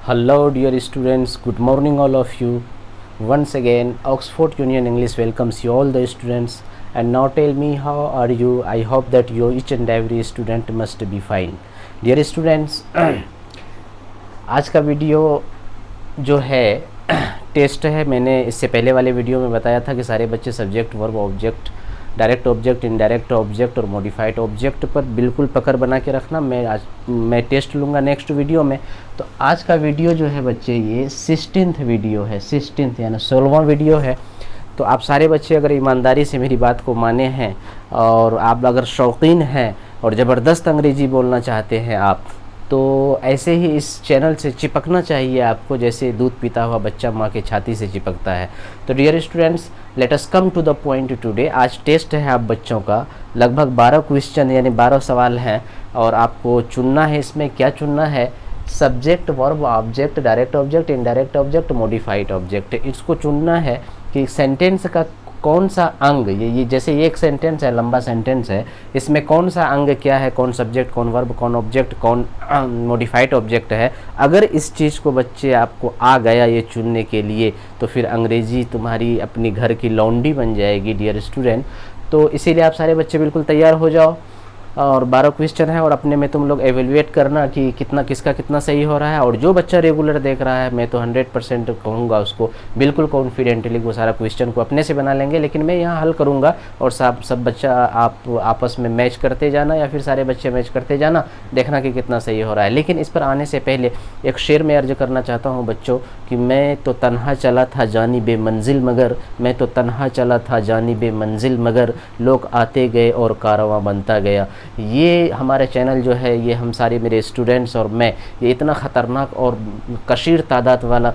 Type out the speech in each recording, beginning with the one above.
Hello, dear students. Good morning, all of you. Once again, Oxford Union English welcomes you all the students. And now tell me, how are you? I hope that you each and every student must be fine. Dear students, आज का video जो है test है। मैंने इससे पहले वाले video में बताया था कि सारे बच्चे subject, verb, object, direct object, indirect object और मॉडिफाइड ऑब्जेक्ट पर बिल्कुल पकड़ बना के रखना। मैं टेस्ट लूँगा नेक्स्ट वीडियो में। तो आज का वीडियो जो है बच्चे, ये 16th वीडियो है, 16th यानी 16वां वीडियो है। तो आप सारे बच्चे अगर ईमानदारी से मेरी बात को माने हैं और आप अगर शौकीन हैं और ज़बरदस्त अंग्रेज़ी बोलना चाहते हैं आप, तो ऐसे ही इस चैनल से चिपकना चाहिए आपको, जैसे दूध पीता हुआ बच्चा माँ के छाती से चिपकता है। तो dear students, let us come to the point today. आज टेस्ट है आप बच्चों का, लगभग 12 क्वेश्चन यानी 12 सवाल हैं और आपको चुनना है। इसमें क्या चुनना है? Subject, verb, object, direct object, indirect object, modified object. इसको चुनना है कि सेंटेंस का कौन सा अंग, ये जैसे ये एक सेंटेंस है, लंबा सेंटेंस है, इसमें कौन सा अंग क्या है, कौन सब्जेक्ट, कौन वर्ब, कौन ऑब्जेक्ट, कौन मॉडिफाइड ऑब्जेक्ट है। अगर इस चीज़ को बच्चे आपको आ गया ये चुनने के लिए, तो फिर अंग्रेज़ी तुम्हारी अपनी घर की लौंडी बन जाएगी डियर स्टूडेंट। तो इसीलिए आप सारे बच्चे बिल्कुल तैयार हो जाओ। और 12 क्वेश्चन है और अपने में तुम लोग एवेलुएट करना कि कितना किसका कितना सही हो रहा है। और जो बच्चा रेगुलर देख रहा है, मैं तो 100% कहूँगा उसको बिल्कुल कॉन्फिडेंटली वो सारा क्वेश्चन को अपने से बना लेंगे, लेकिन मैं यहाँ हल करूँगा और सब बच्चा आप आपस में मैच करते जाना या फिर सारे बच्चे मैच करते जाना, देखना कि कितना सही हो रहा है। लेकिन इस पर आने से पहले एक शेर में अर्ज करना चाहता हूँ बच्चों कि मैं तो तन्हा चला था जानिबे मंजिल मगर, मैं तो तन्हा चला था जानिबे मंजिल मगर, लोग आते गए और कारवां बनता गया। ये हमारे चैनल जो है, ये हम सारे मेरे स्टूडेंट्स और मैं, ये इतना ख़तरनाक और कशीर तादाद वाला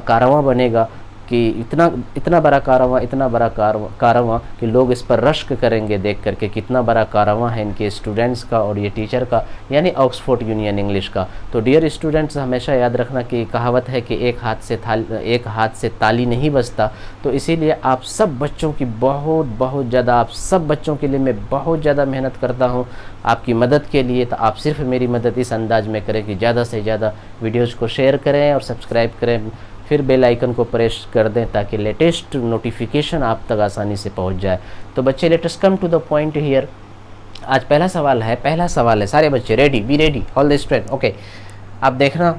कारवां बनेगा कि इतना बड़ा कारवां, इतना बड़ा कारवां कि लोग इस पर रश्क करेंगे देख करके कितना बड़ा कारवां है इनके स्टूडेंट्स का और ये टीचर का, यानी ऑक्सफोर्ड यूनियन इंग्लिश का। तो डियर स्टूडेंट्स, हमेशा याद रखना कि कहावत है कि एक हाथ से ताली नहीं बजता। तो इसीलिए आप सब बच्चों की बहुत ज़्यादा, आप सब बच्चों के लिए मैं बहुत ज़्यादा मेहनत करता हूँ आपकी मदद के लिए। तो आप सिर्फ मेरी मदद इस अंदाज में करें कि ज़्यादा से ज़्यादा वीडियोज़ को शेयर करें और सब्सक्राइब करें, फिर बेल आइकन को प्रेस कर दें ताकि लेटेस्ट नोटिफिकेशन आप तक आसानी से पहुंच जाए। तो बच्चे, let us come to the point here. आज पहला सवाल है, सारे बच्चे ready, be ready, all the student, okay. अब देखना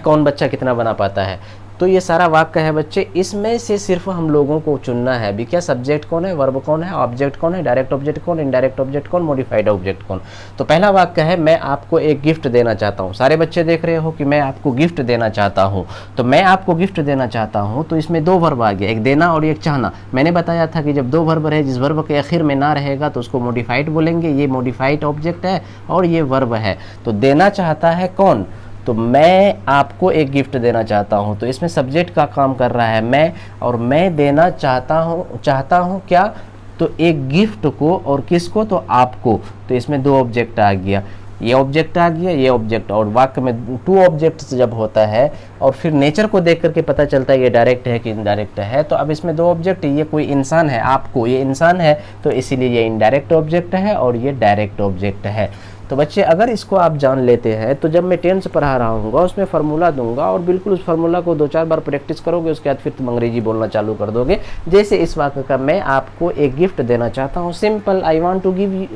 कौन बच्चा कितना बना पाता है। तो ये सारा वाक्य है बच्चे, इसमें से सिर्फ हम लोगों को चुनना है अभी क्या सब्जेक्ट कौन है, वर्ब कौन है, ऑब्जेक्ट कौन है, डायरेक्ट ऑब्जेक्ट कौन, इनडायरेक्ट ऑब्जेक्ट कौन, मॉडिफाइड ऑब्जेक्ट कौन। तो पहला वाक्य है, मैं आपको एक गिफ्ट देना चाहता हूँ। सारे बच्चे देख रहे हो कि मैं आपको गिफ्ट देना चाहता हूँ। तो मैं आपको गिफ्ट देना चाहता हूँ, तो इसमें दो वर्ब आ गया, एक देना और एक चाहना। मैंने बताया था कि जब दो वर्ब रहे, जिस वर्ब के आखिर में ना रहेगा तो उसको मॉडिफाइड बोलेंगे। ये मॉडिफाइड ऑब्जेक्ट है और ये वर्ब है। तो देना चाहता है कौन? तो मैं आपको एक गिफ्ट देना चाहता हूँ। तो इसमें सब्जेक्ट का काम कर रहा है मैं, और मैं देना चाहता हूँ क्या? तो एक गिफ्ट को, और किसको? तो आपको। तो इसमें दो ऑब्जेक्ट आ गया, ये ऑब्जेक्ट आ गया, ये ऑब्जेक्ट। और वाक्य में टू ऑब्जेक्ट्स जब होता है और फिर नेचर को देख करके पता चलता है ये डायरेक्ट है कि इनडायरेक्ट है। तो अब इसमें दो ऑब्जेक्ट, ये कोई इंसान है, आपको ये इंसान है, तो इसीलिए ये इनडायरेक्ट ऑब्जेक्ट है और ये डायरेक्ट ऑब्जेक्ट है। तो बच्चे, अगर इसको आप जान लेते हैं तो जब मैं टेंस पढ़ा रहा हूँगा उसमें फार्मूला दूंगा और बिल्कुल उस फार्मूला को 2-4 बार प्रैक्टिस करोगे, उसके बाद फिर तुम अंग्रेजी बोलना चालू कर दोगे। जैसे इस वाक्य का, मैं आपको एक गिफ्ट देना चाहता हूँ। Simple, I want to give you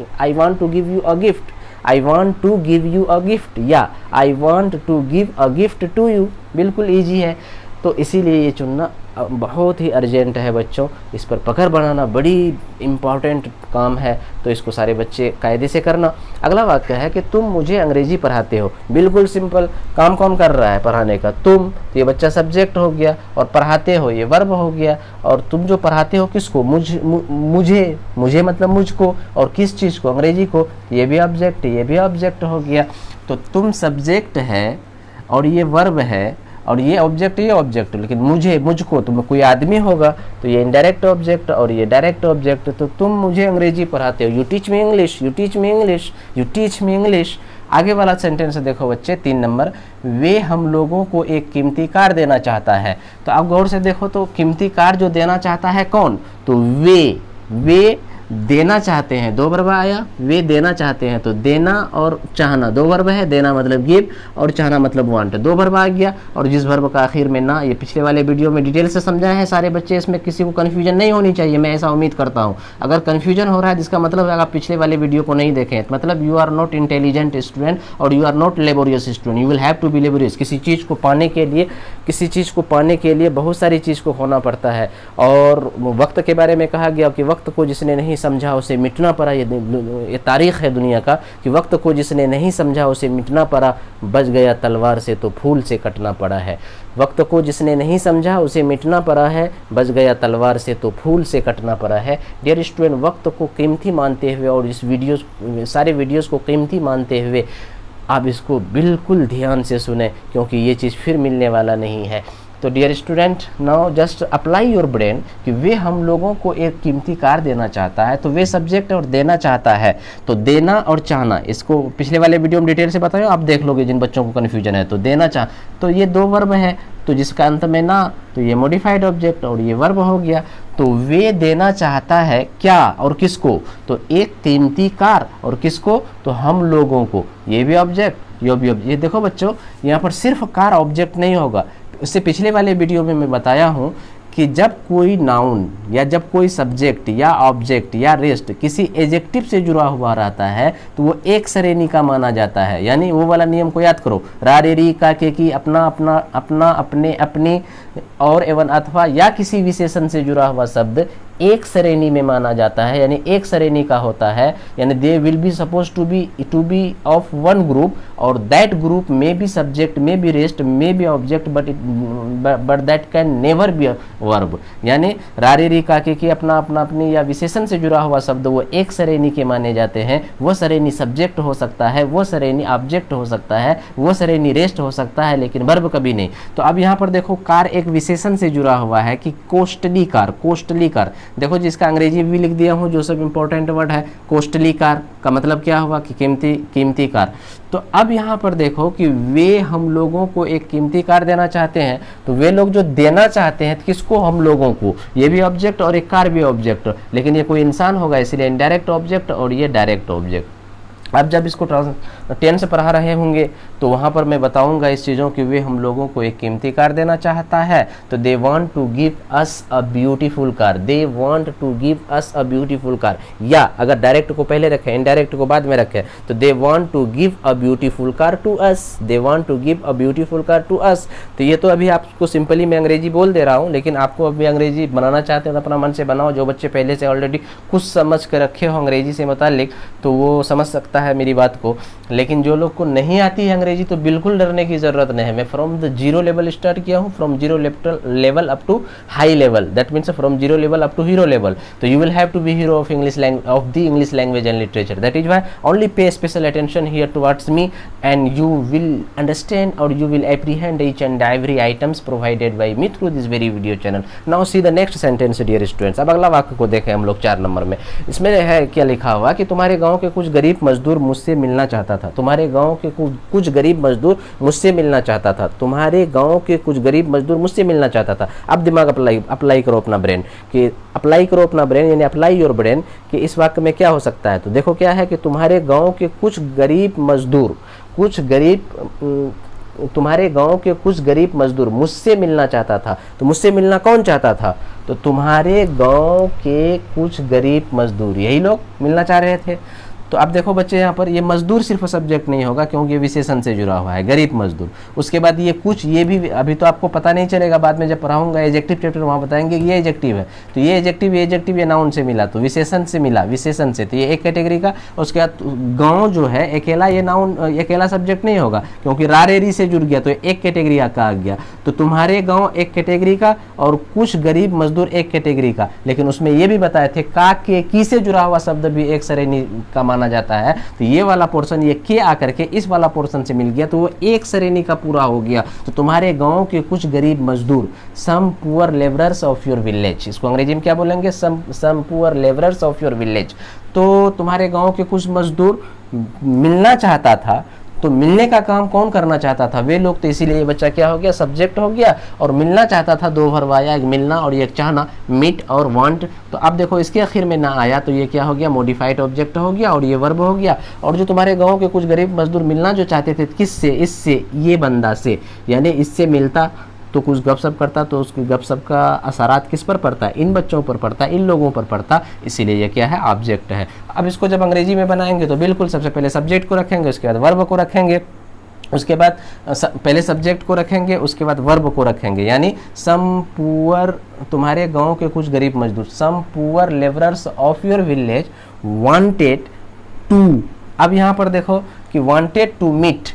a gift, I want to give you a gift, या I want to give a gift to you. बिल्कुल ईजी है। तो इसीलिए ये चुनना बहुत ही अर्जेंट है बच्चों, इस पर पकड़ बनाना बड़ी इम्पॉर्टेंट काम है। तो इसको सारे बच्चे कायदे से करना। अगला वाक्य है कि तुम मुझे अंग्रेजी पढ़ाते हो। बिल्कुल सिंपल, काम कौन कर रहा है पढ़ाने का? तुम। तो ये बच्चा सब्जेक्ट हो गया और पढ़ाते हो ये वर्ब हो गया। और तुम जो पढ़ाते हो किसको? मुझे मतलब मुझको। और किस चीज़ को? अंग्रेजी को। ये भी ऑब्जेक्ट हो गया। तो तुम सब्जेक्ट है और ये वर्ब है और ये ऑब्जेक्ट, लेकिन मुझको, तुम कोई आदमी होगा तो ये इनडायरेक्ट ऑब्जेक्ट और ये डायरेक्ट ऑब्जेक्ट। तो तुम मुझे अंग्रेजी पढ़ाते हो, यू टीच मी इंग्लिश। आगे वाला सेंटेंस देखो बच्चे, 3 नंबर, वे हम लोगों को एक कीमती कार देना चाहता है। तो आप गौर से देखो तो कीमती कार जो देना चाहता है कौन? तो वे देना चाहते हैं, दो वर्ब आया, वे देना चाहते हैं, तो देना और चाहना दो वर्ब है, देना मतलब गिव और चाहना मतलब वांट, दो वर्ब आ गया। और जिस वर्ब का आखिर में ना, ये पिछले वाले वीडियो में डिटेल से समझाए हैं सारे बच्चे, इसमें किसी को कन्फ्यूजन नहीं होनी चाहिए, मैं ऐसा उम्मीद करता हूँ। अगर कन्फ्यूजन हो रहा है जिसका मतलब है आप पिछले वाले वीडियो को नहीं देखें, मतलब you are not intelligent student और you are not laborious student, you will have to be laborious. किसी चीज़ को पाने के लिए बहुत सारी चीज़ को खोना पड़ता है। और वक्त के बारे में कहा गया कि वक्त को जिसने नहीं समझा उसे मिटना पड़ा, ये तारीख है दुनिया का कि वक्त को जिसने नहीं समझा उसे मिटना पड़ा, बच गया तलवार से तो फूल से कटना पड़ा है। वक्त को जिसने नहीं समझा उसे मिटना पड़ा है, बच गया तलवार से तो फूल से कटना पड़ा है। डियर स्टूडेंट, वक्त को कीमती मानते हुए और इस सारे वीडियोस को कीमती मानते हुए आप इसको बिल्कुल ध्यान से सुने, क्योंकि ये चीज़ फिर मिलने वाला नहीं है। तो dear student, now just apply your brain कि वे हम लोगों को एक कीमती कार देना चाहता है, तो वे सब्जेक्ट और देना चाहता है, तो देना और चाहना, इसको पिछले वाले वीडियो में डिटेल से बताया, आप देख लोगे जिन बच्चों को कन्फ्यूजन है। तो देना चाह, तो ये दो वर्ब है, तो जिसका अंत में ना, तो ये मॉडिफाइड ऑब्जेक्ट और ये वर्ब हो गया। तो वे देना चाहता है क्या और किसको, तो एक कीमती कार, और किसको, तो हम लोगों को, ये भी ऑब्जेक्ट, ये भी ऑब्जेक्ट। ये देखो बच्चों, यहाँ पर सिर्फ कार ऑब्जेक्ट नहीं होगा, उससे पिछले वाले वीडियो में मैं बताया हूँ कि जब कोई नाउन या जब कोई सब्जेक्ट या ऑब्जेक्ट या रेस्ट किसी एजेक्टिव से जुड़ा हुआ रहता है तो वो एक श्रेणी का माना जाता है। यानी वो वाला नियम को याद करो, रा रे री का के की, अपना अपना, अपना अपने अपनी, और एवं अथवा या किसी विशेषण से जुड़ा हुआ शब्द एक श्रेणी में माना जाता है, यानी एक श्रेणी का होता है। यानी they will be suppose to be of one group, और दैट ग्रुप में बी सब्जेक्ट, में बी रेस्ट, में be object, but that can never be verb. यानी रारी री काके की, अपना अपना अपनी या विशेषण से जुड़ा हुआ शब्द वो एक श्रेणी के माने जाते हैं। वो श्रेणी सब्जेक्ट हो सकता है, वो श्रेणी ऑब्जेक्ट हो सकता है, वो श्रेणी रेस्ट हो सकता है, लेकिन वर्ब कभी नहीं। तो अब यहाँ पर देखो, कार एक विशेषण से जुड़ा हुआ है कि कोस्टली कार, कोस्टली कार। देखो जिसका अंग्रेजी भी लिख दिया हूँ, जो सब इंपॉर्टेंट वर्ड है। कोस्टली कार का मतलब क्या हुआ कि कीमती कार। तो अब यहाँ पर देखो कि वे हम लोगों को एक कीमती कार देना चाहते हैं, तो वे लोग जो देना चाहते हैं किसको, हम लोगों को, ये भी ऑब्जेक्ट और एक कार भी ऑब्जेक्ट, लेकिन ये कोई इंसान होगा इसलिए इनडायरेक्ट ऑब्जेक्ट और ये डायरेक्ट ऑब्जेक्ट। अब जब इसको टेंस पढ़ा रहे होंगे तो वहाँ पर मैं बताऊंगा इस चीज़ों की, वे हम लोगों को एक कीमती कार देना चाहता है, तो they want to give us a beautiful car, they want to give us a beautiful car. या अगर डायरेक्ट को पहले रखें, इनडायरेक्ट को बाद में रखें, तो they want to give a beautiful car to us, they want to give a beautiful car to us. तो ये तो अभी आपको सिंपली मैं अंग्रेजी बोल दे रहा हूँ, लेकिन आपको अभी अंग्रेजी बनाना चाहते हैं तो अपना मन से बनाओ। जो बच्चे पहले से ऑलरेडी कुछ समझ कर रखे हो अंग्रेजी से मुतालिक, तो वो समझ सकता है मेरी बात को। लेकिन जो लोग को नहीं आती है अंग्रेजी, तो बिल्कुल डरने की जरूरत नहीं है। मैं from the zero level start किया हूँ, from zero level up to high level, that means from zero level up to hero level. तो you will have to be hero of the English language and literature, that is why only pay special attention here towards me and you will understand और you will apprehend each and every items provided by me through this very video channel. Now see the next sentence dear students. अब अगला वाक्य को देखें हम लोग 4 number में। इसमें है क्या लिखा हुआ कि तुम्हारे गाँव के कुछ गरीब मजदूर मुझसे मिलना चाहता था, तुम्हारे गांव के कुछ गरीब मजदूर मुझसे मिलना चाहता था, तुम्हारे गांव के कुछ गरीब मजदूर मुझसे मिलना चाहता था। अब दिमाग अप्लाई करो अपना ब्रेन, कि अप्लाई करो अपना ब्रेन, यानी अप्लाई योर ब्रेन कि इस वाक्य में क्या हो सकता है। तो देखो क्या है कि तुम्हारे गांव के कुछ गरीब मजदूर, तुम्हारे गांव के कुछ गरीब मजदूर मुझसे मिलना चाहता था। तो मुझसे मिलना कौन चाहता था, तो तुम्हारे गांव के कुछ गरीब मजदूर, यही लोग मिलना चाह रहे थे। तो अब देखो बच्चे, यहाँ पर ये मजदूर सिर्फ सब्जेक्ट नहीं होगा क्योंकि ये विशेषण से जुड़ा हुआ है, गरीब मजदूर। उसके बाद ये कुछ, ये भी अभी तो आपको पता नहीं चलेगा, बाद में जब पढ़ाऊंगा एजेक्टिव चैप्टर वहाँ बताएंगे कि ये एजेक्टिव है, तो ये एजेक्टिव ये नाउन से मिला, तो विशेषण से मिला, विशेषण से, तो ये एक कैटेगरी का। उसके बाद गाँव जो है अकेला, ये नाउन अकेला सब्जेक्ट नहीं होगा क्योंकि रारेरी से जुड़ गया, तो एक कैटेगरी का आ गया। तो तुम्हारे गाँव एक कैटेगरी का और कुछ गरीब मजदूर एक कैटेगरी का, लेकिन उसमें ये भी बताए थे का के की से जुड़ा हुआ शब्द भी एक श्रेणी का माना जाता है। तो ये वाला पोर्शन ये के आकर के इस वाला पोर्शन से मिल गया, तो वो एक श्रेणी का पूरा हो गया। तो तुम्हारे गांव के कुछ गरीब मजदूर, some poor labourers of your village, इसको अंग्रेजी में क्या बोलेंगे, some poor labourers of your village. तो तुम्हारे गांव के कुछ मजदूर मिलना चाहता था तो मिलने का काम कौन करना चाहता था, वे लोग। तो इसीलिए ये बच्चा क्या हो गया, सब्जेक्ट हो गया। और मिलना चाहता था, दो वर्ब आया, एक मिलना और एक चाहना, मीट और वांट। तो अब देखो इसके आखिर में ना आया तो ये क्या हो गया, मॉडिफाइड ऑब्जेक्ट हो गया और ये वर्ब हो गया। और जो तुम्हारे गाँव के कुछ गरीब मजदूर मिलना जो चाहते थे, किससे, इससे, ये बंदा से, यानी इससे मिलता तो कुछ गपशप करता, तो उसकी गपशप का असरात किस पर पड़ता है, इन बच्चों पर पड़ता है, इन लोगों पर पड़ता, इसीलिए ये क्या है, ऑब्जेक्ट है। अब इसको जब अंग्रेजी में बनाएंगे तो बिल्कुल सबसे पहले सब्जेक्ट को रखेंगे, उसके बाद वर्ब को रखेंगे, उसके बाद पहले सब्जेक्ट को रखेंगे, उसके बाद वर्ब को रखेंगे। यानी सम पुअर, तुम्हारे गांव के कुछ गरीब मजदूर, some poor labourers of your village wanted to. अब यहाँ पर देखो कि वांटेड टू मीट,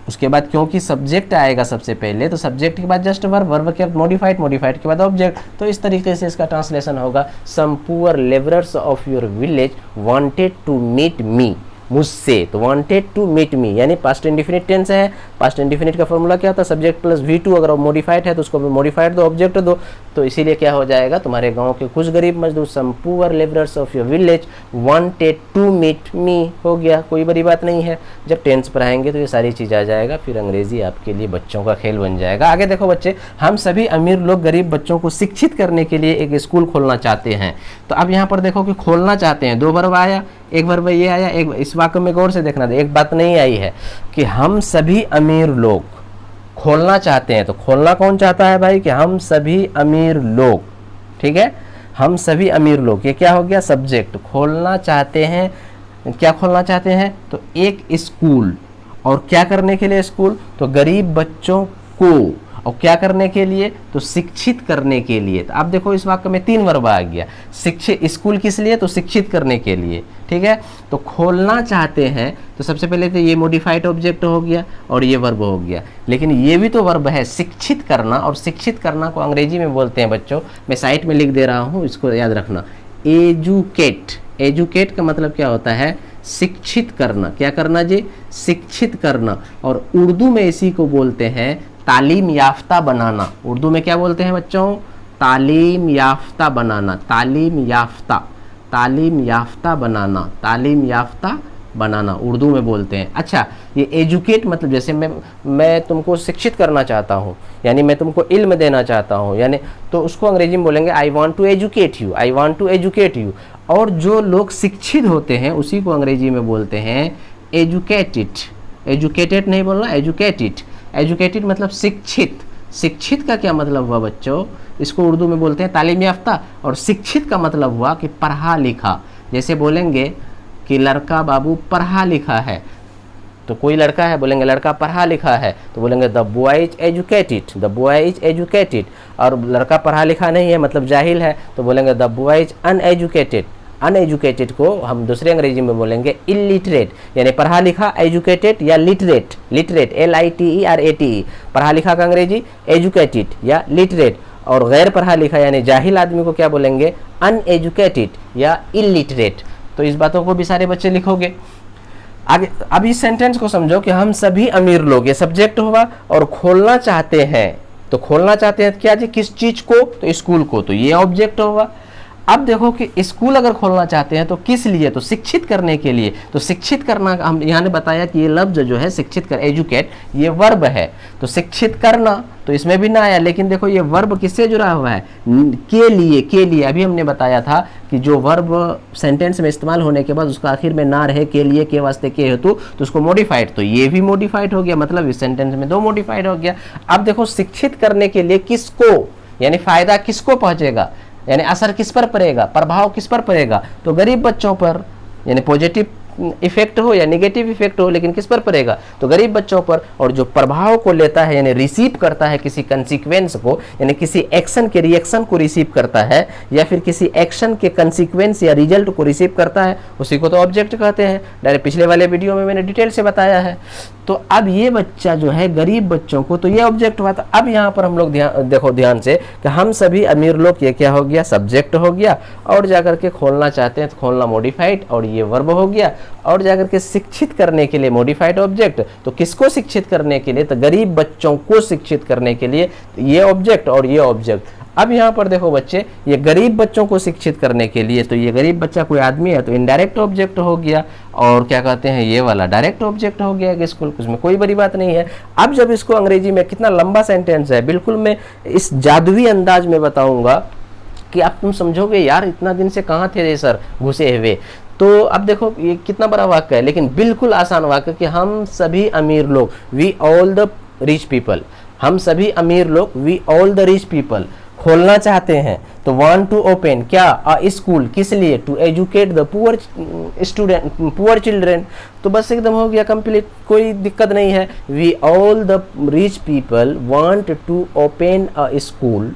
उसके बाद क्योंकि सब्जेक्ट आएगा सबसे पहले, तो सब्जेक्ट के बाद जस्ट वर्ब, वर्ब के बाद मॉडिफाइड, मॉडिफाइड के बाद ऑब्जेक्ट। तो इस तरीके से इसका ट्रांसलेशन होगा, some poor labourers of your village wanted to meet me, मुझसे। तो वांटेड टू मीट मी यानी पास्ट इंडिफिनिट टेंस है। पास्ट इंडिफिनिट का फॉर्मूला क्या होता है, सब्जेक्ट प्लस V2, अगर मॉडिफाइड है तो उसको मॉडिफाइड दो, ऑब्जेक्ट दो। तो इसीलिए क्या हो जाएगा, तुम्हारे गांव के कुछ गरीब मजदूर, some poor labourers of your village wanted to meet me, हो गया, कोई बड़ी बात नहीं है। जब टेंस पर आएंगे तो ये सारी चीज़ आ जाएगा, फिर अंग्रेजी आपके लिए बच्चों का खेल बन जाएगा। आगे देखो बच्चे, हम सभी अमीर लोग गरीब बच्चों को शिक्षित करने के लिए एक स्कूल खोलना चाहते हैं। तो अब यहाँ पर देखो कि खोलना चाहते हैं, दो वर्ब आया, एक वर्ब ये आया, एक इस वाक्य में गौर से देखना था, एक बात नहीं आई है कि हम सभी अमीर लोग खोलना चाहते हैं। तो खोलना कौन चाहता है भाई, कि हम सभी अमीर लोग, ठीक है, हम सभी अमीर लोग, ये क्या हो गया, सब्जेक्ट। खोलना चाहते हैं, क्या खोलना चाहते हैं, तो एक स्कूल। और क्या करने के लिए स्कूल, तो गरीब बच्चों को। और क्या करने के लिए, तो शिक्षित करने के लिए। तो आप देखो इस वाक्य में 3 वर्ब आ गया, शिक्षित, स्कूल किस लिए, तो शिक्षित करने के लिए, ठीक है। तो खोलना चाहते हैं, तो सबसे पहले तो ये मॉडिफाइड ऑब्जेक्ट हो गया और ये वर्ब हो गया, लेकिन ये भी तो वर्ब है, शिक्षित करना। और शिक्षित करना को अंग्रेजी में बोलते हैं बच्चों, मैं साइट में लिख दे रहा हूँ, इसको याद रखना, एजुकेट। एजुकेट का मतलब क्या होता है, शिक्षित करना। क्या करना जी, शिक्षित करना। और उर्दू में इसी को बोलते हैं तालीम याफ्ता बनाना। उर्दू में क्या बोलते हैं बच्चों, तालीम याफ्ता बनाना, तालीम याफ्ता, तालीम याफ्ता बनाना, तालीम याफ्ता बनाना उर्दू में बोलते हैं। अच्छा, ये एजुकेट मतलब जैसे मैं तुमको शिक्षित करना चाहता हूँ, यानी मैं तुमको इल्म देना चाहता हूँ, यानी तो उसको अंग्रेजी में बोलेंगे I want to educate you, I want to educate you. और जो लोग शिक्षित होते हैं उसी को अंग्रेजी में बोलते हैं एजुकेटेड। एजुकेटेड नहीं बोलना, एजुकेटेड। एजुकेटेड मतलब शिक्षित। शिक्षित का क्या मतलब हुआ बच्चों, इसको उर्दू में बोलते हैं तालीम याफ्ता। और शिक्षित का मतलब हुआ कि पढ़ा लिखा। जैसे बोलेंगे कि लड़का बाबू पढ़ा लिखा है, तो कोई लड़का है, बोलेंगे लड़का पढ़ा लिखा है, तो बोलेंगे the boy is educated, the boy is educated. और लड़का पढ़ा लिखा नहीं है मतलब जाहिल है, तो बोलेंगे the boy is uneducated. Uneducated को हम दूसरे अंग्रेजी में बोलेंगे इलिटरेट, यानी पढ़ा लिखा, एजुकेटेड या लिटरेट। लिटरेट LITERATE, पढ़ा लिखा का अंग्रेजी एजुकेटेड या लिटरेट। और गैर पढ़ा लिखा यानी जाहिल आदमी को क्या बोलेंगे, अनएजुकेटेड या इलिटरेट। तो इस बातों को भी सारे बच्चे लिखोगे। आगे अब इस सेंटेंस को समझो कि हम सभी अमीर लोग, ये सब्जेक्ट हुआ, और खोलना चाहते हैं। तो खोलना चाहते हैं क्या जी, किस चीज को, तो स्कूल को, तो ये ऑब्जेक्ट होगा। अब देखो कि स्कूल अगर खोलना चाहते हैं तो किस लिए, तो शिक्षित करने के लिए। तो शिक्षित करना, हम यहाँ ने बताया कि ये लफ्ज जो है शिक्षित कर, एजुकेट, ये वर्ब है। तो शिक्षित करना तो इसमें भी ना आया, लेकिन देखो ये वर्ब किससे जुड़ा हुआ है, के लिए। के लिए अभी हमने बताया था कि जो वर्ब सेंटेंस में इस्तेमाल होने के बाद उसका आखिर में ना रहे, के लिए, के वास्ते, के हेतु, तो उसको मॉडिफाइड, तो ये भी मॉडिफाइड हो गया, मतलब इस सेंटेंस में 2 मॉडिफाइड हो गया। अब देखो शिक्षित करने के लिए किसको, यानी फायदा किसको पहुंचेगा, यानी असर किस पर पड़ेगा, प्रभाव किस पर पड़ेगा, तो गरीब बच्चों पर, यानी पॉजिटिव इफेक्ट हो या नेगेटिव इफेक्ट हो, लेकिन किस पर पड़ेगा, तो गरीब बच्चों पर। और जो प्रभाव को लेता है यानी रिसीव करता है किसी कंसिक्वेंस को, यानी किसी एक्शन के रिएक्शन को रिसीव करता है, या फिर किसी एक्शन के कंसिक्वेंस या रिजल्ट को रिसीव करता है, उसी को तो ऑब्जेक्ट कहते हैं। डायरेक्ट पिछले वाले वीडियो में मैंने डिटेल से बताया है। तो अब ये बच्चा जो है गरीब बच्चों को, तो ये ऑब्जेक्ट हुआ था। अब यहाँ पर हम लोग देखो ध्यान से कि हम सभी अमीर लोग, ये क्या हो गया, सब्जेक्ट हो गया। और जाकर के खोलना चाहते हैं तो खोलना मॉडिफाइड, और ये वर्ब हो गया। और जाकर के शिक्षित करने के लिए मॉडिफाइड ऑब्जेक्ट, तो किसको शिक्षित करने के लिए, तो गरीब बच्चों को शिक्षित करने के लिए, तो ये ऑब्जेक्ट और ये ऑब्जेक्ट। अब यहाँ पर देखो बच्चे, ये गरीब बच्चों को शिक्षित करने के लिए, तो ये गरीब बच्चा कोई आदमी है तो इनडायरेक्ट ऑब्जेक्ट हो गया, और क्या कहते हैं ये वाला डायरेक्ट ऑब्जेक्ट हो गया कि स्कूल, उसमें कोई बड़ी बात नहीं है। अब जब इसको अंग्रेजी में, कितना लंबा सेंटेंस है, बिल्कुल मैं इस जादुई अंदाज में बताऊंगा कि आप तुम समझोगे यार इतना दिन से कहाँ थे ये सर घुसे हुए। तो अब देखो ये कितना बड़ा वाक्य है, लेकिन बिल्कुल आसान वाक्य कि हम सभी अमीर लोग, we all the rich people, हम सभी अमीर लोग, we all the rich people खोलना चाहते हैं। तो वांट टू ओपन क्या, अ स्कूल, किस लिए, to educate the poor student, poor children. तो बस एकदम हो गया कंप्लीट, कोई दिक्कत नहीं है। We all the rich people want to open a school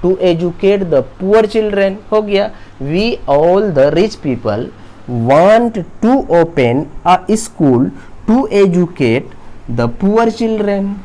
to educate the poor children, हो गया। We all the rich people want to open a school to educate the poor children,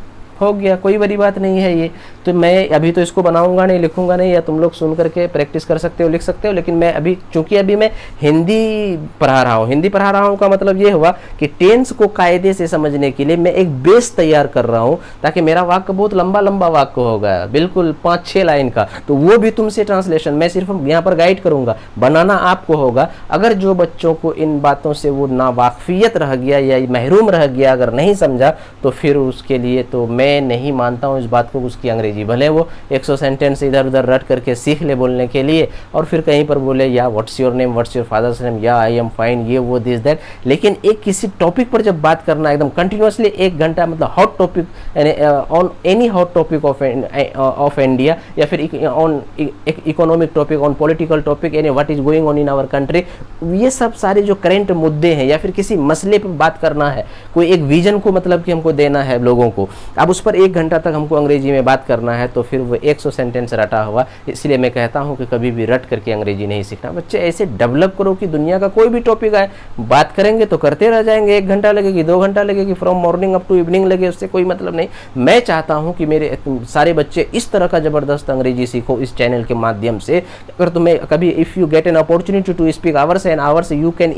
हो गया, कोई बड़ी बात नहीं है ये। तो मैं अभी तो इसको बनाऊंगा नहीं, लिखूंगा नहीं, या तुम लोग सुन करके प्रैक्टिस कर सकते हो, लिख सकते हो, लेकिन मैं अभी चूंकि अभी मैं हिंदी पढ़ा रहा हूँ, हिंदी पढ़ा रहा हूँ का मतलब ये हुआ कि टेंस को कायदे से समझने के लिए मैं एक बेस तैयार कर रहा हूँ, ताकि मेरा वाक्य बहुत लंबा लंबा वाक्य होगा, बिल्कुल 5-6 लाइन का, तो वो भी तुमसे ट्रांसलेशन मैं सिर्फ यहाँ पर गाइड करूंगा, बनाना आपको होगा। अगर जो बच्चों को इन बातों से वो नावाकफियत रह गया या महरूम रह गया, अगर नहीं समझा, तो फिर उसके लिए तो मैं नहीं मानता हूँ इस बात को, उसकी अंग्रेजी भले वो 100 सेंटेंस इधर उधर रट करके सीख ले बोलने के लिए, और फिर कहीं पर बोले या what's your name, what's your father's name, या आई एम फाइन, ये वो दिस दैट, लेकिन एक किसी टॉपिक पर जब बात करना एकदम कंटिन्यूअसली 1 घंटा, मतलब hot topic on any hot topic of India, या फिर on economic topic, on political topic, यानी what is going on in our country, ये सब सारे जो करेंट मुद्दे हैं, या फिर किसी मसले पर बात करना है, कोई एक विजन को मतलब कि हमको देना है लोगों को, अब उस पर 1 घंटा तक हमको अंग्रेजी में बात करना है, तो फिर वो 100 सेंटेंस रटा हुआ। इसलिए मैं कहता हूं कि कभी भी रट करके अंग्रेजी नहीं सीखना। बच्चे ऐसे डेवलप करो कि दुनिया का कोई भी टॉपिक आए, बात करेंगे तो करते रह जाएंगे, 1 घंटा लगेगी, 2 घंटा लगेगी, from morning up to evening लगे, उससे कोई मतलब नहीं। मैं चाहता हूं कि मेरे सारे बच्चे इस तरह का जबरदस्त अंग्रेजी सीखो इस चैनल के माध्यम से। अगर तुम्हें कभी if you get an opportunity to speak hours and hours, you can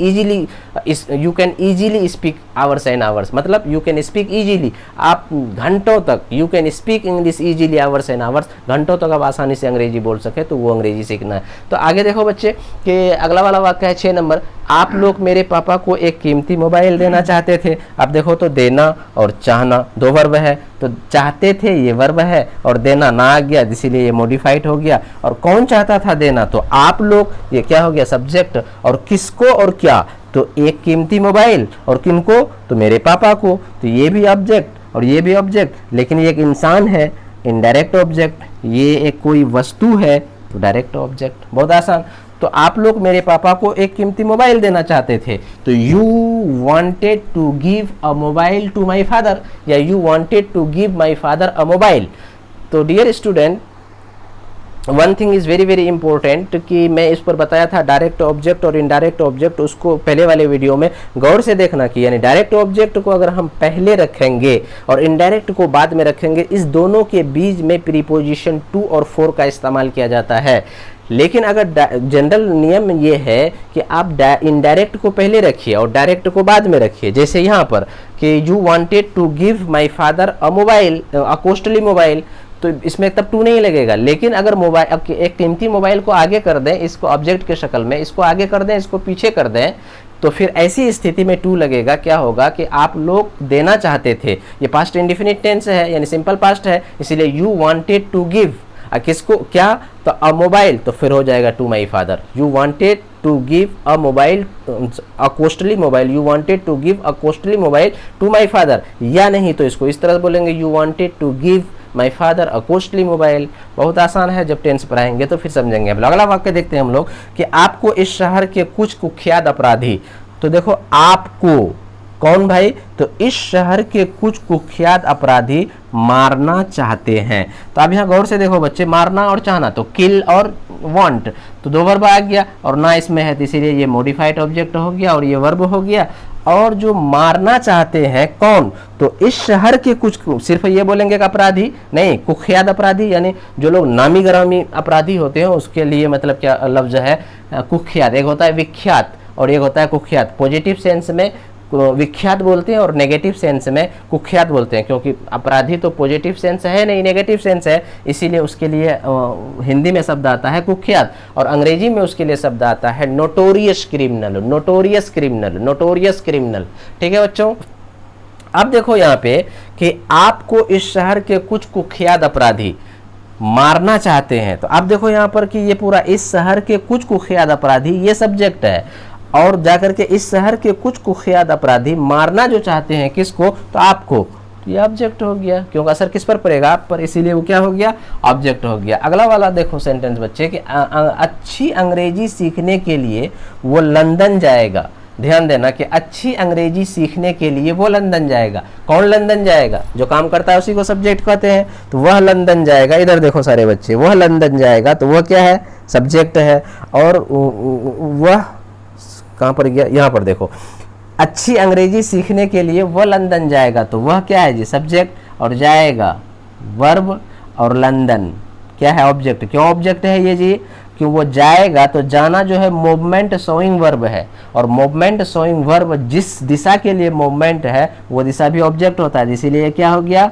easily speak hours and hours, मतलब यू कैन स्पीक इजीली, आप घंटों तक, you can speak English easily hours and hours, घंटों तक आप आसानी से अंग्रेजी बोल सके, तो वो अंग्रेजी सीखना है। तो आगे देखो बच्चे कि अगला वाला वाक्य है 6 नंबर, आप लोग मेरे पापा को एक कीमती मोबाइल देना चाहते थे। अब देखो तो देना और चाहना 2 वर्ब है, तो चाहते थे ये वर्ब है, और देना ना आ गया, इसीलिए ये मॉडिफाइड हो गया। और कौन चाहता था देना, तो आप लोग, ये क्या हो गया सब्जेक्ट, और किसको और क्या, तो एक कीमती मोबाइल, और किनको, तो मेरे पापा को, तो ये भी ऑब्जेक्ट और ये भी ऑब्जेक्ट, लेकिन ये एक इंसान है, इनडायरेक्ट ऑब्जेक्ट, ये एक कोई वस्तु है, तो डायरेक्ट ऑब्जेक्ट। बहुत आसान। तो आप लोग मेरे पापा को एक कीमती मोबाइल देना चाहते थे, तो you wanted to give a mobile to my father, या you wanted to give my father a mobile. तो dear student, one thing is very very important कि मैं इस पर बताया था डायरेक्ट ऑब्जेक्ट और इनडायरेक्ट ऑब्जेक्ट, उसको पहले वाले वीडियो में गौर से देखना कि यानी डायरेक्ट ऑब्जेक्ट को अगर हम पहले रखेंगे और इनडायरेक्ट को बाद में रखेंगे, इस दोनों के बीच में प्रीपोजिशन टू और फॉर का इस्तेमाल किया जाता है। लेकिन अगर जनरल नियम ये है कि आप इनडायरेक्ट को पहले रखिए और डायरेक्ट को बाद में रखिए, जैसे यहाँ पर कि you wanted to give my father a mobile, a costly mobile, तो इसमें तब टू नहीं लगेगा। लेकिन अगर मोबाइल, एक कीमती मोबाइल को आगे कर दें, इसको ऑब्जेक्ट के शक्ल में, इसको आगे कर दें, इसको पीछे कर दें, तो फिर ऐसी स्थिति में टू लगेगा। क्या होगा कि आप लोग देना चाहते थे, ये पास्ट इंडेफिनिट टेंस है यानी सिंपल पास्ट है, इसीलिए यू वांटेड टू गिव, किसको, क्या, तो अ मोबाइल, तो फिर हो जाएगा to my father. You wanted to give a mobile, a costly mobile, you wanted to give a costly mobile to my father, या नहीं तो इसको इस तरह बोलेंगे, you wanted to give my father a costly mobile. बहुत आसान है, जब टेंस पढ़ाएंगे तो फिर समझेंगे। अब अगला वाक्य देखते हैं हम लोग कि आपको इस शहर के कुछ कुख्यात अपराधी, तो देखो आपको, कौन भाई, तो इस शहर के कुछ कुख्यात अपराधी मारना चाहते हैं। तो अब यहाँ गौर से देखो बच्चे, मारना और चाहना, तो किल और वांट, तो 2 वर्ब आ गया और ना इसमें है, तो इसीलिए ये मॉडिफाइड ऑब्जेक्ट हो गया और ये वर्ब हो गया। और जो मारना चाहते हैं कौन, तो इस शहर के कुछ, सिर्फ ये बोलेंगे कि अपराधी नहीं, कुख्यात अपराधी, यानी जो लोग नामी गरामी अपराधी होते हैं उसके लिए मतलब क्या लफ्ज है कुख्यात। एक होता है विख्यात और एक होता है कुख्यात। पॉजिटिव सेंस में विख्यात बोलते हैं और नेगेटिव सेंस में कुख्यात बोलते हैं, क्योंकि अपराधी तो पॉजिटिव सेंस है नहीं, नेगेटिव सेंस है, इसीलिए उसके लिए हिंदी में शब्द आता है कुख्यात और अंग्रेजी में उसके लिए शब्द आता है notorious criminal, notorious criminal, notorious criminal. ठीक है बच्चों, अब देखो यहाँ पे कि आपको इस शहर के कुछ कुख्यात अपराधी मारना चाहते हैं, तो आप देखो यहाँ पर कि ये पूरा इस शहर के कुछ कुख्यात अपराधी ये सब्जेक्ट है, और जाकर के इस शहर के कुछ कुख्यात अपराधी मारना जो चाहते हैं किसको, तो आपको, तो ये ऑब्जेक्ट हो गया, क्योंकि असर किस पर पड़ेगा, आप पर, इसीलिए वो क्या हो गया, ऑब्जेक्ट हो गया। अगला वाला देखो सेंटेंस बच्चे कि अच्छी अंग्रेजी सीखने के लिए वो लंदन जाएगा। ध्यान देना कि अच्छी अंग्रेजी सीखने के लिए वो लंदन जाएगा। कौन लंदन जाएगा, जो काम करता है उसी को सब्जेक्ट कहते हैं, तो वह लंदन जाएगा। इधर देखो सारे बच्चे, वह लंदन जाएगा, तो वह क्या है, सब्जेक्ट है, और वह कहाँ पर गया, यहाँ पर देखो, अच्छी अंग्रेजी सीखने के लिए वह लंदन जाएगा, तो वह क्या है जी, सब्जेक्ट, और जाएगा वर्ब, और लंदन क्या है, ऑब्जेक्ट। क्यों ऑब्जेक्ट है ये जी, क्यों वो जाएगा, तो जाना जो है मूवमेंट शोइंग वर्ब है, और मूवमेंट शोइंग वर्ब जिस दिशा के लिए मूवमेंट है वो दिशा भी ऑब्जेक्ट होता है, इसीलिए क्या हो गया,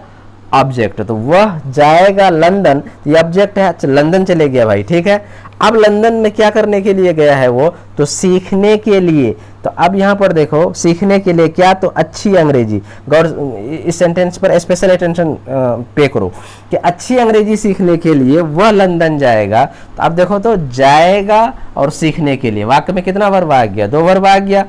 ऑब्जेक्ट। तो वह जाएगा लंदन, ये ऑब्जेक्ट है, लंदन चले गया भाई। ठीक है, अब लंदन में क्या करने के लिए गया है वो, तो सीखने के लिए। तो अब यहाँ पर देखो सीखने के लिए क्या, तो अच्छी अंग्रेजी। गौर इस सेंटेंस पर स्पेशल अटेंशन पे करो कि अच्छी अंग्रेजी सीखने के लिए वह लंदन जाएगा। तो अब देखो तो जाएगा और सीखने के लिए, वाक्य में कितना वर्ब आ गया, 2 वर्ब आ गया।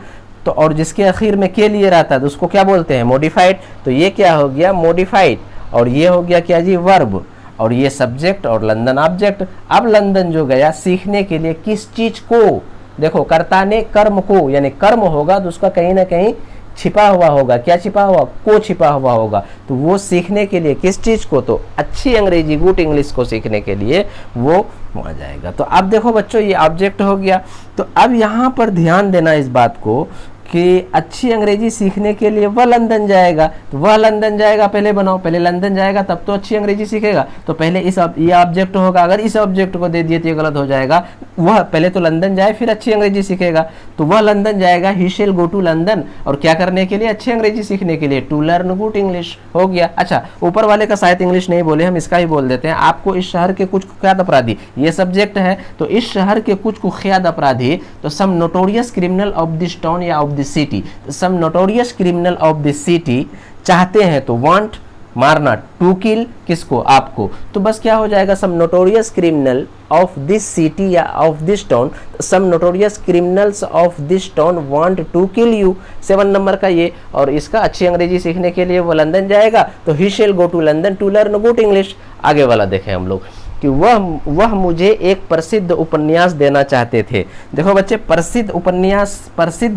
तो और जिसके आखिर में के लिए रहता है तो उसको क्या बोलते हैं, मॉडिफाइड। तो ये क्या हो गया, मॉडिफाइड, और ये हो गया क्या जी, वर्ब, और ये सब्जेक्ट, और लंदन ऑब्जेक्ट। अब लंदन जो गया सीखने के लिए किस चीज को, देखो कर्ता ने कर्म को, यानी कर्म होगा तो उसका कहीं ना कहीं छिपा हुआ होगा, क्या छिपा हुआ, को छिपा हुआ होगा, तो वो सीखने के लिए किस चीज को, तो अच्छी अंग्रेजी, गुड इंग्लिश को सीखने के लिए वो आ जाएगा। तो अब देखो बच्चों ये ऑब्जेक्ट हो गया। तो अब यहाँ पर ध्यान देना इस बात को कि अच्छी अंग्रेजी सीखने के लिए वह लंदन जाएगा, तो वह लंदन जाएगा पहले बनाओ, पहले लंदन जाएगा तब तो अच्छी अंग्रेजी सीखेगा, तो पहले ये ऑब्जेक्ट होगा। अगर इस ऑब्जेक्ट को दे दिए तो ये गलत हो जाएगा, वह पहले तो लंदन जाए फिर अच्छी अंग्रेजी सीखेगा, तो वह लंदन जाएगा, ही शैल गो टू लंदन, और क्या करने के लिए, अच्छी अंग्रेजी सीखने के लिए, टू लर्न गुड इंग्लिश हो गया। अच्छा, ऊपर वाले का शायद इंग्लिश नहीं बोले, हम इसका ही बोल देते हैं। आपको इस शहर के कुछ कुख्यात अपराधी, ये सब्जेक्ट है, तो इस शहर के कुछ कुख्यात अपराधी, तो some notorious criminal of this town या of this city, some notorious criminal of this city चाहते हैं, तो वांट मारना, टू किल किसको, आपको, तो बस क्या हो जाएगा, some notorious criminal of this city या of this town, some notorious criminals of this town want to kill you, 7 number का ये। और इसका अच्छी अंग्रेजी सीखने के लिए वो लंदन जाएगा, तो he shall go to London to learn good English. आगे वाला देखें हम लोग कि वह मुझे एक प्रसिद्ध उपन्यास देना चाहते थे। देखो बच्चे, प्रसिद्ध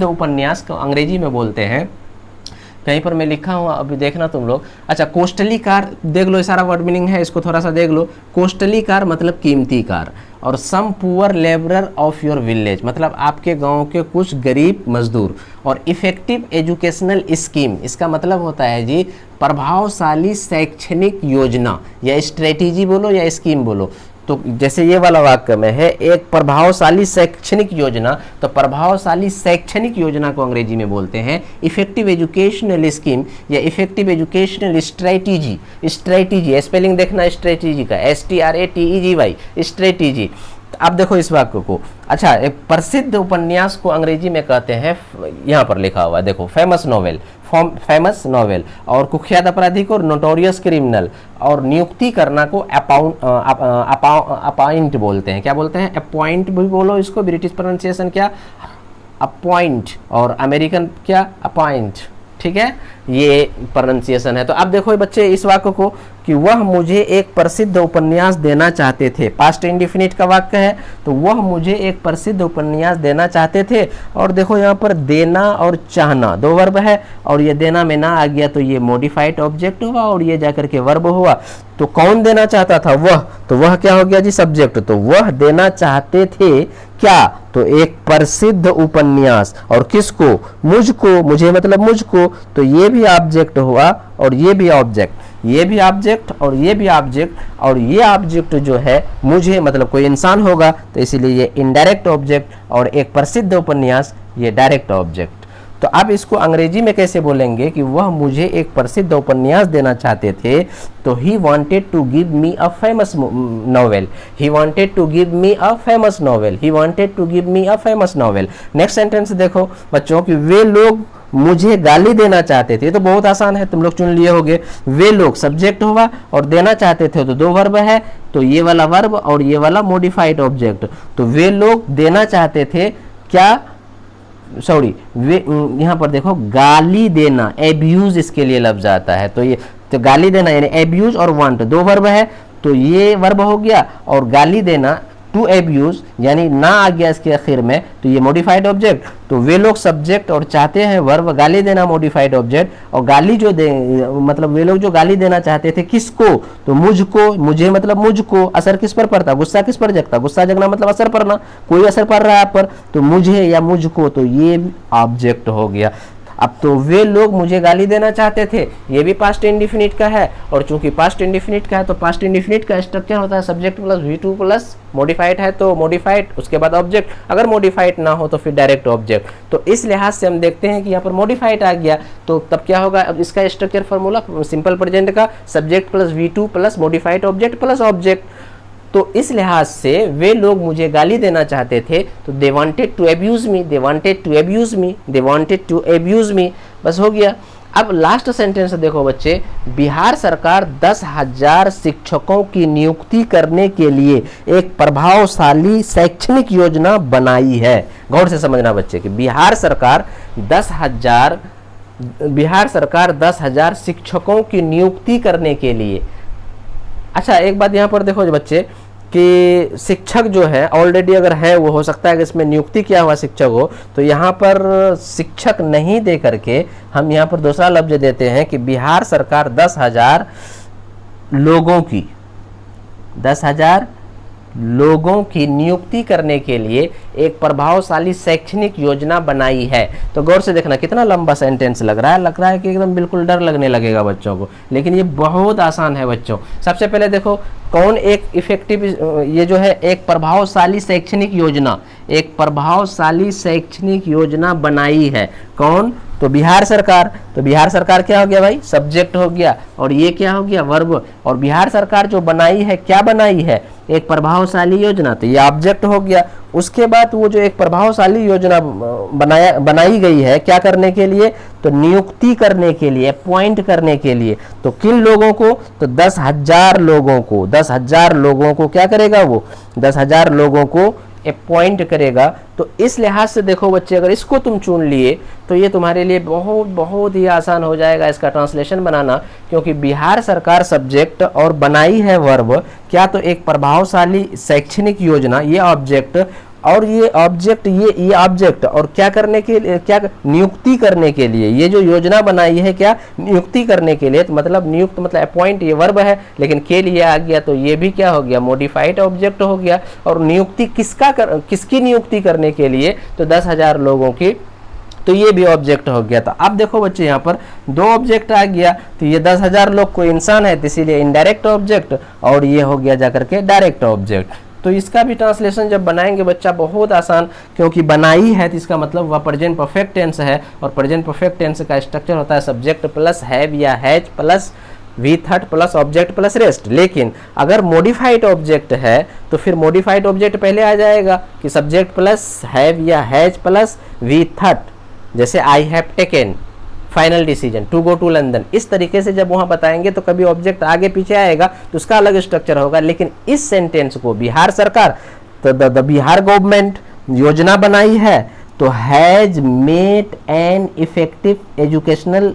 उपन्यास को अंग्रेजी में बोलते हैं, कहीं पर मैं लिखा हूँ, अभी देखना तुम लोग। अच्छा, कोस्टली कार देख लो, ये सारा वर्ड मीनिंग है, इसको थोड़ा सा देख लो। कोस्टली कार मतलब कीमती कार, और some poor labourer of your village मतलब आपके गांव के कुछ गरीब मजदूर, और इफेक्टिव एजुकेशनल स्कीम, इसका मतलब होता है जी प्रभावशाली शैक्षणिक योजना, या स्ट्रेटेजी बोलो या स्कीम बोलो। तो जैसे ये वाला वाक्य में है एक प्रभावशाली शैक्षणिक योजना, तो प्रभावशाली शैक्षणिक योजना को अंग्रेजी में बोलते हैं इफेक्टिव एजुकेशनल स्कीम या effective educational strategy. Strategy spelling देखना स्ट्रेटेजी का, STRATEGY, स्ट्रेटेजी। अब देखो इस वाक्य को, अच्छा, एक प्रसिद्ध उपन्यास को अंग्रेजी में कहते हैं, यहाँ पर लिखा हुआ है देखो, फेमस नॉवेल, और कुख्यात अपराधी को नोटोरियस क्रिमिनल, और नियुक्ति करना को अपॉइंट बोलते हैं। क्या बोलते हैं, अपॉइंट भी बोलो इसको, ब्रिटिश प्रोनाउंसिएशन क्या, अपॉइंट, और अमेरिकन क्या, अपॉइंट। ठीक है, ये प्रोनाउंसिएशन है। तो अब देखो बच्चे इस वाक्य को कि वह मुझे एक प्रसिद्ध उपन्यास देना चाहते थे, पास्ट इंडेफिनिट का वाक्य है, तो वह मुझे एक प्रसिद्ध उपन्यास देना चाहते थे। और देखो यहाँ पर देना और चाहना 2 वर्ब है, और ये देना में ना आ गया तो ये मॉडिफाइड ऑब्जेक्ट हुआ, और ये जाकर के वर्ब हुआ। तो कौन देना चाहता था, वह, तो वह क्या हो गया जी, सब्जेक्ट। तो वह देना चाहते थे क्या, तो एक प्रसिद्ध उपन्यास, और किसको, मुझको, मुझे मतलब मुझको, तो ये भी ऑब्जेक्ट हुआ, और ये भी ऑब्जेक्ट, ये भी ऑब्जेक्ट, और ये भी ऑब्जेक्ट, और ये ऑब्जेक्ट जो है मुझे मतलब कोई इंसान होगा, तो इसीलिए ये इनडायरेक्ट ऑब्जेक्ट, और एक प्रसिद्ध उपन्यास ये डायरेक्ट ऑब्जेक्ट। तो आप इसको अंग्रेजी में कैसे बोलेंगे कि वह मुझे एक प्रसिद्ध उपन्यास देना चाहते थे, तो he wanted to give me a famous novel, he wanted to give me a famous novel, he wanted to give me a famous novel. Next sentence देखो बच्चों कि वे लोग मुझे गाली देना चाहते थे, तो बहुत आसान है, तुम लोग चुन लिए होगे। वे लोग सब्जेक्ट हुआ और देना चाहते थे तो दो वर्ब है, तो ये वाला वर्ब और ये वाला मॉडिफाइड ऑब्जेक्ट। तो वे लोग देना चाहते थे क्या, सॉरी वे, यहाँ पर देखो गाली देना, एब्यूज इसके लिए लफ्ज आता है, तो ये तो गाली देना यानी एब्यूज और वांट दो वर्ब है, तो ये वर्ब हो गया, और गाली देना टू एब्यूज यानी ना आ गया इसके आखिर में, तो ये मॉडिफाइड ऑब्जेक्ट। तो वे लोग सब्जेक्ट और चाहते हैं वर्ब, गाली देना मॉडिफाइड ऑब्जेक्ट, और गाली जो दे मतलब वे लोग जो गाली देना चाहते थे किसको, तो मुझको, मुझे मतलब मुझको। असर किस पर पड़ता, गुस्सा किस पर जगता, गुस्सा जगना मतलब असर पड़ना, कोई असर पड़ रहा है आप पर, तो मुझे या मुझको, तो ये ऑब्जेक्ट हो गया। अब तो वे लोग मुझे गाली देना चाहते थे, ये भी पास्ट इंडिफिनिट का है, और चूंकि पास्ट इंडिफिनिट का है तो पास्ट इंडिफिनिट का स्ट्रक्चर होता है subject plus V2 plus modified है तो मॉडिफाइड, उसके बाद ऑब्जेक्ट, अगर मॉडिफाइड ना हो तो फिर डायरेक्ट ऑब्जेक्ट। तो इस लिहाज से हम देखते हैं कि यहाँ पर मॉडिफाइड आ गया, तो तब क्या होगा, अब इसका स्ट्रक्चर फॉर्मूला सिंपल प्रेजेंट का subject plus V2 plus modified object plus object. तो इस लिहाज से वे लोग मुझे गाली देना चाहते थे, तो they wanted to abuse me, they wanted to abuse me, they wanted to abuse me, बस हो गया। अब लास्ट सेंटेंस देखो बच्चे, बिहार सरकार 10,000 शिक्षकों की नियुक्ति करने के लिए एक प्रभावशाली शैक्षणिक योजना बनाई है। गौर से समझना बच्चे कि बिहार सरकार 10,000 शिक्षकों की नियुक्ति करने के लिए। अच्छा एक बात यहाँ पर देखो बच्चे कि शिक्षक जो है ऑलरेडी अगर है, वो हो सकता है कि इसमें नियुक्ति किया हुआ शिक्षक हो, तो यहाँ पर शिक्षक नहीं दे करके हम यहाँ पर दूसरा लफ्ज देते हैं कि बिहार सरकार 10,000 लोगों की, 10,000 लोगों की नियुक्ति करने के लिए एक प्रभावशाली शैक्षणिक योजना बनाई है। तो गौर से देखना कितना लंबा सेंटेंस लग रहा है कि एकदम बिल्कुल डर लगने लगेगा बच्चों को, लेकिन ये बहुत आसान है बच्चों। सबसे पहले देखो कौन एक इफेक्टिव, ये जो है एक प्रभावशाली शैक्षणिक योजना, एक प्रभावशाली शैक्षणिक योजना बनाई है, कौन, तो बिहार सरकार। तो बिहार सरकार क्या हो गया भाई, सब्जेक्ट हो गया, और ये क्या हो गया, वर्ब। और बिहार सरकार जो बनाई है, क्या बनाई है, एक प्रभावशाली योजना, तो ये ऑब्जेक्ट हो गया। उसके बाद वो जो एक प्रभावशाली योजना बनाई गई है, क्या करने के लिए, तो नियुक्ति करने के लिए, अपॉइंट करने के लिए। तो किन लोगों को, तो 10,000 लोगों को, 10,000 लोगों को क्या करेगा वो, 10,000 लोगों को अपॉइंट करेगा। तो इस लिहाज से देखो बच्चे, अगर इसको तुम चुन लिए तो ये तुम्हारे लिए बहुत बहुत ही आसान हो जाएगा इसका ट्रांसलेशन बनाना, क्योंकि बिहार सरकार सब्जेक्ट और बनाई है वर्ब, क्या, तो एक प्रभावशाली शैक्षणिक योजना, ये ऑब्जेक्ट, और ये ऑब्जेक्ट, ये ऑब्जेक्ट, और क्या करने के लिए, क्या नियुक्ति करने के लिए, ये जो योजना बनाई है क्या, नियुक्ति करने के लिए। तो मतलब नियुक्त मतलब अपॉइंट, ये वर्ब है, लेकिन के लिए आ गया तो ये भी क्या हो गया, मॉडिफाइड ऑब्जेक्ट हो गया। और नियुक्ति किसकी नियुक्ति करने के लिए, तो 10,000 लोगों की, तो ये भी ऑब्जेक्ट हो गया। तो अब देखो बच्चे यहाँ पर दो ऑब्जेक्ट आ गया, तो ये 10,000 लोग कोई इंसान है, तो इसीलिए इनडायरेक्ट ऑब्जेक्ट, और ये हो गया जाकर के डायरेक्ट ऑब्जेक्ट। तो इसका भी ट्रांसलेशन जब बनाएंगे बच्चा बहुत आसान, क्योंकि बनाई है तो इसका मतलब वह प्रेजेंट परफेक्ट टेंस है, और प्रेजेंट परफेक्ट टेंस का स्ट्रक्चर होता है सब्जेक्ट प्लस हैव या has plus V third plus object plus rest. लेकिन अगर मॉडिफाइड ऑब्जेक्ट है तो फिर मॉडिफाइड ऑब्जेक्ट पहले आ जाएगा कि सब्जेक्ट प्लस हैव या हैज प्लस वी थर्ड, जैसे I have taken final decision to go to London. इस तरीके से जब वहां बताएंगे तो कभी ऑब्जेक्ट आगे पीछे आएगा तो उसका अलग स्ट्रक्चर होगा। लेकिन इस सेंटेंस को बिहार सरकार, तो द बिहार गवर्नमेंट योजना बनाई है, तो has made an effective educational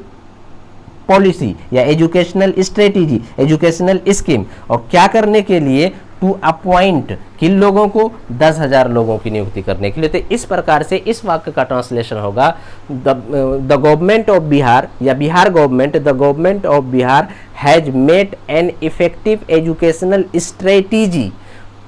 policy या एजुकेशनल स्ट्रेटेजी, एजुकेशनल स्कीम, और क्या करने के लिए, टू अपॉइंट किन लोगों को, 10,000 लोगों की नियुक्ति करने के लिए। तो इस प्रकार से इस वाक्य का ट्रांसलेशन होगा, द गवर्नमेंट ऑफ बिहार या Bihar government, the government of Bihar has made an effective educational strategy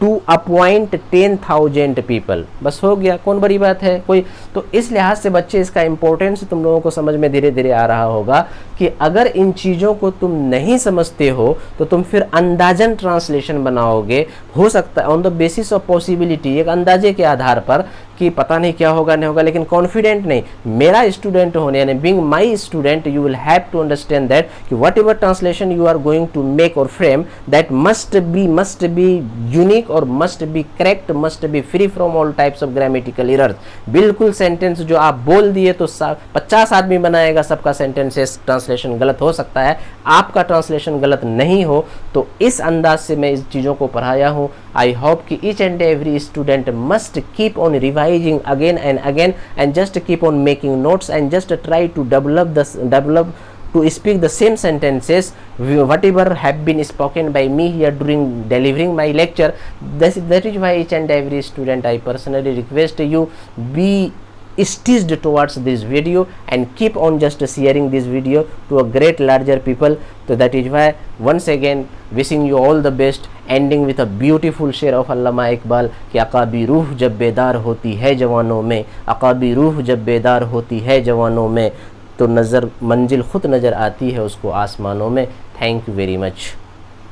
to appoint 10,000 people. बस हो गया, कौन बड़ी बात है कोई। तो इस लिहाज से बच्चे इसका इंपॉर्टेंस तुम लोगों को समझ में धीरे धीरे आ रहा होगा। कि अगर इन चीज़ों को तुम नहीं समझते हो तो तुम फिर अंदाजन ट्रांसलेशन बनाओगे, हो सकता है on the basis of possibility, एक अंदाजे के आधार पर कि पता नहीं क्या होगा नहीं होगा, लेकिन कॉन्फिडेंट नहीं। मेरा स्टूडेंट होने यानी being my student, you will have to understand that कि whatever translation you are going to make और frame, that must be unique और must be correct, must be free from all types of grammatical errors. बिल्कुल sentence जो आप बोल दिए तो 50 आदमी बनाएगा, सबका सेंटेंसेस ट्रांसलेशन गलत हो सकता है, आपका ट्रांसलेशन गलत नहीं हो। तो इस अंदाज से मैं इस चीज़ों को पढ़ाया हूँ। आई होप कि each and every student must keep on revising again and again and just keep on making notes and just try to develop to speak the same sentences whatever have been spoken by me here during delivering my lecture. That is why each and every student, I personally request you, be stitched towards this video and keep on just sharing this video to a great larger people. So that is why once again wishing you all the best, ending with a beautiful शेर of अल्लामा इकबाल कि अकाबी रूह जब बेदार होती है जवानों में, अकाबी रूह जब बेदार होती है जवानों में, तो नज़र मंजिल खुद नज़र आती है उसको आसमानों में। Thank you very much.